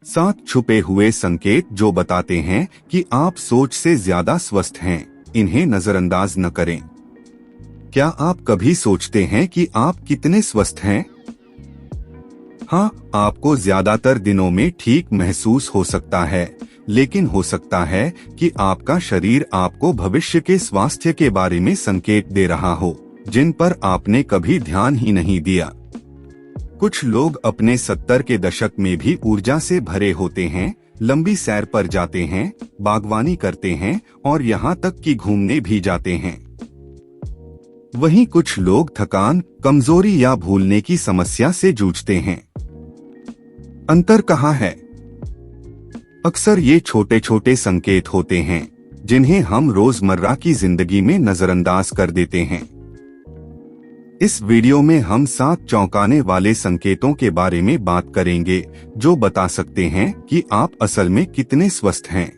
सात छुपे हुए संकेत जो बताते हैं कि आप सोच से ज्यादा स्वस्थ हैं, इन्हें नजरअंदाज न करें। क्या आप कभी सोचते हैं कि आप कितने स्वस्थ हैं? हाँ, आपको ज्यादातर दिनों में ठीक महसूस हो सकता है, लेकिन हो सकता है कि आपका शरीर आपको भविष्य के स्वास्थ्य के बारे में संकेत दे रहा हो, जिन पर आपने कभी ध्यान ही नहीं दिया। कुछ लोग अपने 70 के दशक में भी ऊर्जा से भरे होते हैं, लंबी सैर पर जाते हैं, बागवानी करते हैं और यहाँ तक कि घूमने भी जाते हैं। वहीं कुछ लोग थकान, कमजोरी या भूलने की समस्या से जूझते हैं। अंतर कहाँ है? अक्सर ये छोटे छोटे संकेत होते हैं जिन्हें हम रोजमर्रा की जिंदगी में नजरअंदाज कर देते हैं। इस वीडियो में हम 7 चौंकाने वाले संकेतों के बारे में बात करेंगे जो बता सकते हैं कि आप असल में कितने स्वस्थ हैं।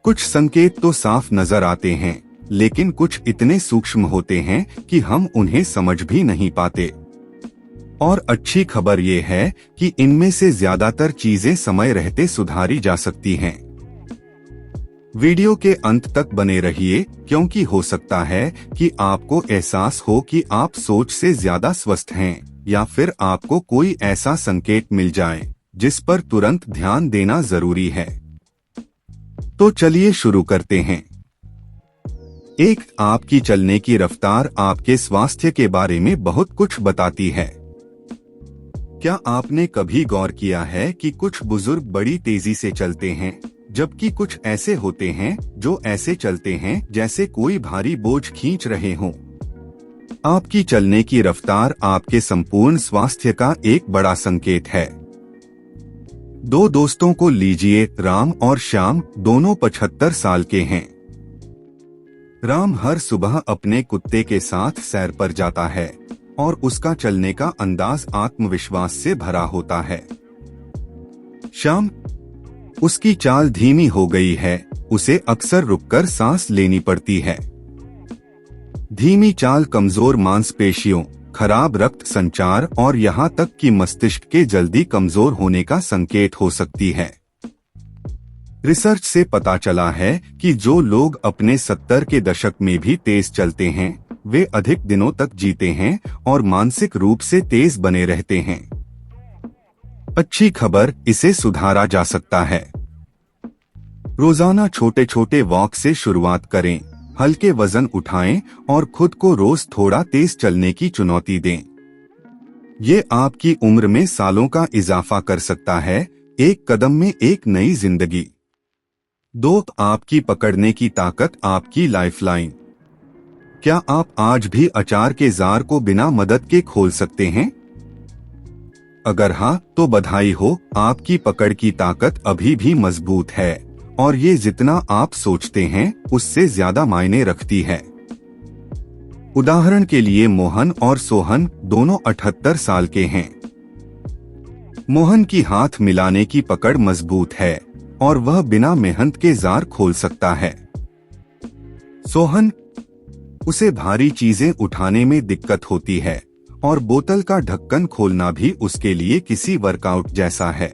कुछ संकेत तो साफ नजर आते हैं, लेकिन कुछ इतने सूक्ष्म होते हैं कि हम उन्हें समझ भी नहीं पाते। और अच्छी खबर ये है कि इनमें से ज्यादातर चीजें समय रहते सुधारी जा सकती हैं। वीडियो के अंत तक बने रहिए, क्योंकि हो सकता है कि आपको एहसास हो कि आप सोच से ज्यादा स्वस्थ हैं, या फिर आपको कोई ऐसा संकेत मिल जाए जिस पर तुरंत ध्यान देना जरूरी है। तो चलिए शुरू करते हैं। 1. आपकी चलने की रफ्तार आपके स्वास्थ्य के बारे में बहुत कुछ बताती है। क्या आपने कभी गौर किया है कि कुछ बुजुर्ग बड़ी तेजी से चलते हैं, जबकि कुछ ऐसे होते हैं जो ऐसे चलते हैं जैसे कोई भारी बोझ खींच रहे हों? आपकी चलने की रफ्तार आपके संपूर्ण स्वास्थ्य का एक बड़ा संकेत है। 2 दोस्तों को लीजिए, राम और श्याम दोनों 75 साल के हैं। राम हर सुबह अपने कुत्ते के साथ सैर पर जाता है और उसका चलने का अंदाज आत्मविश्वास से भरा होता है। श्याम, उसकी चाल धीमी हो गई है, उसे अक्सर रुककर सांस लेनी पड़ती है। धीमी चाल कमजोर मांसपेशियों, खराब रक्त संचार और यहाँ तक कि मस्तिष्क के जल्दी कमजोर होने का संकेत हो सकती है। रिसर्च से पता चला है कि जो लोग अपने 70 के दशक में भी तेज चलते हैं, वे अधिक दिनों तक जीते हैं और मानसिक रूप से तेज बने रहते हैं। अच्छी खबर, इसे सुधारा जा सकता है। रोजाना छोटे छोटे वॉक से शुरुआत करें, हल्के वजन उठाएं और खुद को रोज थोड़ा तेज चलने की चुनौती दें। ये आपकी उम्र में सालों का इजाफा कर सकता है। 1 कदम में एक नई जिंदगी। 2. आपकी पकड़ने की ताकत आपकी लाइफलाइन। क्या आप आज भी अचार के जार को बिना मदद के खोल सकते हैं? अगर हाँ, तो बधाई हो, आपकी पकड़ की ताकत अभी भी मजबूत है और ये जितना आप सोचते हैं उससे ज्यादा मायने रखती है। उदाहरण के लिए मोहन और सोहन दोनों 78 साल के हैं। मोहन की हाथ मिलाने की पकड़ मजबूत है और वह बिना मेहनत के जार खोल सकता है। सोहन, उसे भारी चीजें उठाने में दिक्कत होती है और बोतल का ढक्कन खोलना भी उसके लिए किसी वर्कआउट जैसा है।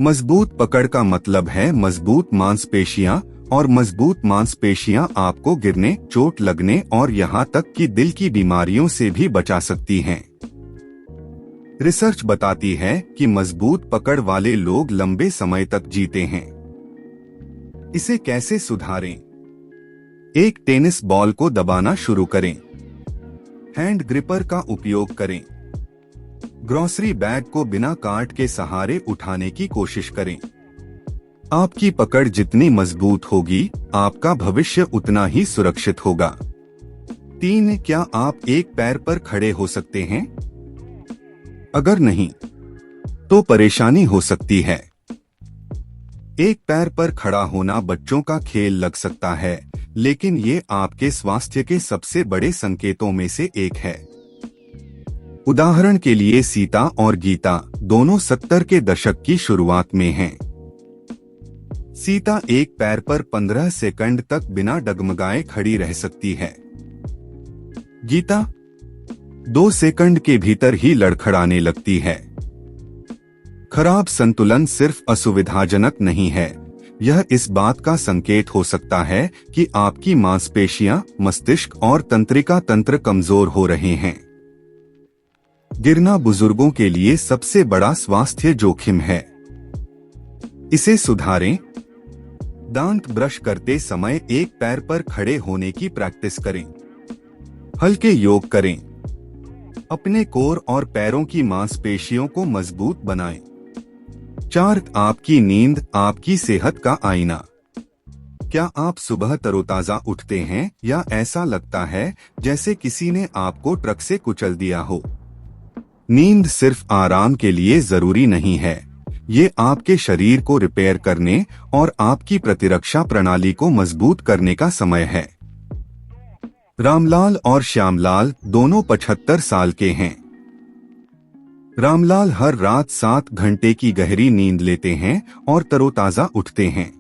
मजबूत पकड़ का मतलब है मजबूत मांसपेशियां, और मजबूत मांसपेशियां आपको गिरने, चोट लगने और यहाँ तक कि दिल की बीमारियों से भी बचा सकती हैं। रिसर्च बताती है कि मजबूत पकड़ वाले लोग लंबे समय तक जीते हैं। इसे कैसे सुधारें? 1. टेनिस बॉल को दबाना शुरू करें। हैंड ग्रिपर का उपयोग करें। ग्रोसरी बैग को बिना कार्ट के सहारे उठाने की कोशिश करें। आपकी पकड़ जितनी मजबूत होगी, आपका भविष्य उतना ही सुरक्षित होगा। 3. क्या आप एक पैर पर खड़े हो सकते हैं? अगर नहीं, तो परेशानी हो सकती है। एक पैर पर खड़ा होना बच्चों का खेल लग सकता है, लेकिन ये आपके स्वास्थ्य के सबसे बड़े संकेतों में से एक है। उदाहरण के लिए सीता और गीता दोनों 70 के दशक की शुरुआत में हैं। सीता एक पैर पर 15 सेकंड तक बिना डगमगाए खड़ी रह सकती है। गीता 2 सेकंड के भीतर ही लड़खड़ाने लगती है। खराब संतुलन सिर्फ असुविधाजनक नहीं है, यह इस बात का संकेत हो सकता है कि आपकी मांसपेशियां, मस्तिष्क और तंत्रिका तंत्र कमजोर हो रहे हैं। गिरना बुजुर्गों के लिए सबसे बड़ा स्वास्थ्य जोखिम है। इसे सुधारें। दांत ब्रश करते समय एक पैर पर खड़े होने की प्रैक्टिस करें। हल्के योग करें। अपने कोर और पैरों की मांसपेशियों को मजबूत बनाएं। 4. आपकी नींद आपकी सेहत का आईना। क्या आप सुबह तरोताजा उठते हैं या ऐसा लगता है जैसे किसी ने आपको ट्रक से कुचल दिया हो? नींद सिर्फ आराम के लिए जरूरी नहीं है, ये आपके शरीर को रिपेयर करने और आपकी प्रतिरक्षा प्रणाली को मजबूत करने का समय है। रामलाल और श्यामलाल दोनों 75 साल के हैं। रामलाल हर रात 7 घंटे की गहरी नींद लेते हैं और तरोताजा उठते हैं।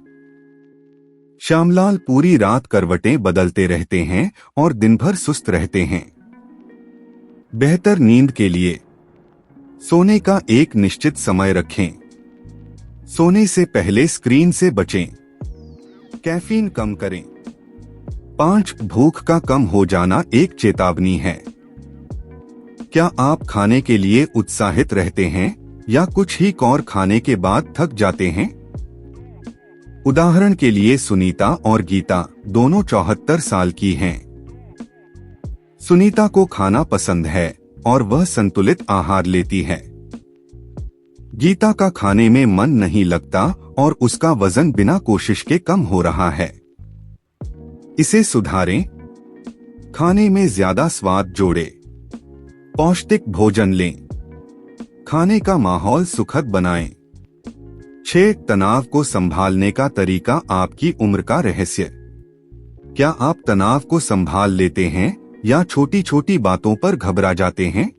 श्यामलाल पूरी रात करवटें बदलते रहते हैं और दिन भर सुस्त रहते हैं। बेहतर नींद के लिए सोने का एक निश्चित समय रखें। सोने से पहले स्क्रीन से बचें। कैफीन कम करें। 5. भूख का कम हो जाना एक चेतावनी है। क्या आप खाने के लिए उत्साहित रहते हैं या कुछ ही और खाने के बाद थक जाते हैं? उदाहरण के लिए सुनीता और गीता दोनों 74 साल की हैं। सुनीता को खाना पसंद है और वह संतुलित आहार लेती है। गीता का खाने में मन नहीं लगता और उसका वजन बिना कोशिश के कम हो रहा है। इसे सुधारें। खाने में ज्यादा स्वाद जोड़ें। पौष्टिक भोजन लें। खाने का माहौल सुखद बनाएं। 6. तनाव को संभालने का तरीका आपकी उम्र का रहस्य। क्या आप तनाव को संभाल लेते हैं या छोटी छोटी बातों पर घबरा जाते हैं?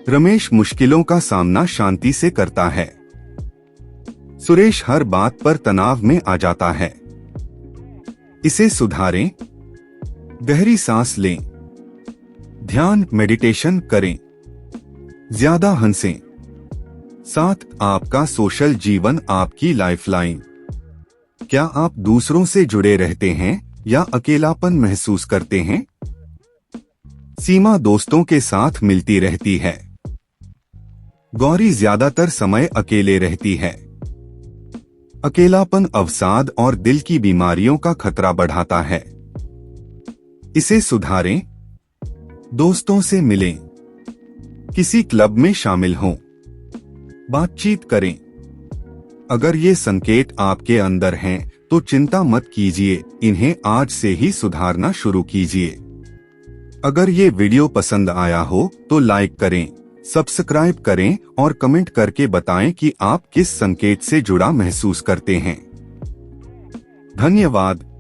रमेश मुश्किलों का सामना शांति से करता है। सुरेश हर बात पर तनाव में आ जाता है। इसे सुधारें। गहरी सांस लें। ध्यान मेडिटेशन करें। ज्यादा हंसें। 7. आपका सोशल जीवन आपकी लाइफलाइन। क्या आप दूसरों से जुड़े रहते हैं या अकेलापन महसूस करते हैं? सीमा दोस्तों के साथ मिलती रहती है। गौरी ज्यादातर समय अकेले रहती है। अकेलापन अवसाद और दिल की बीमारियों का खतरा बढ़ाता है। इसे सुधारें। दोस्तों से मिलें। किसी क्लब में शामिल हों। बातचीत करें। अगर ये संकेत आपके अंदर हैं तो चिंता मत कीजिए, इन्हें आज से ही सुधारना शुरू कीजिए। अगर ये वीडियो पसंद आया हो तो लाइक करें, सब्सक्राइब करें और कमेंट करके बताएं कि आप किस संकेत से जुड़ा महसूस करते हैं। धन्यवाद।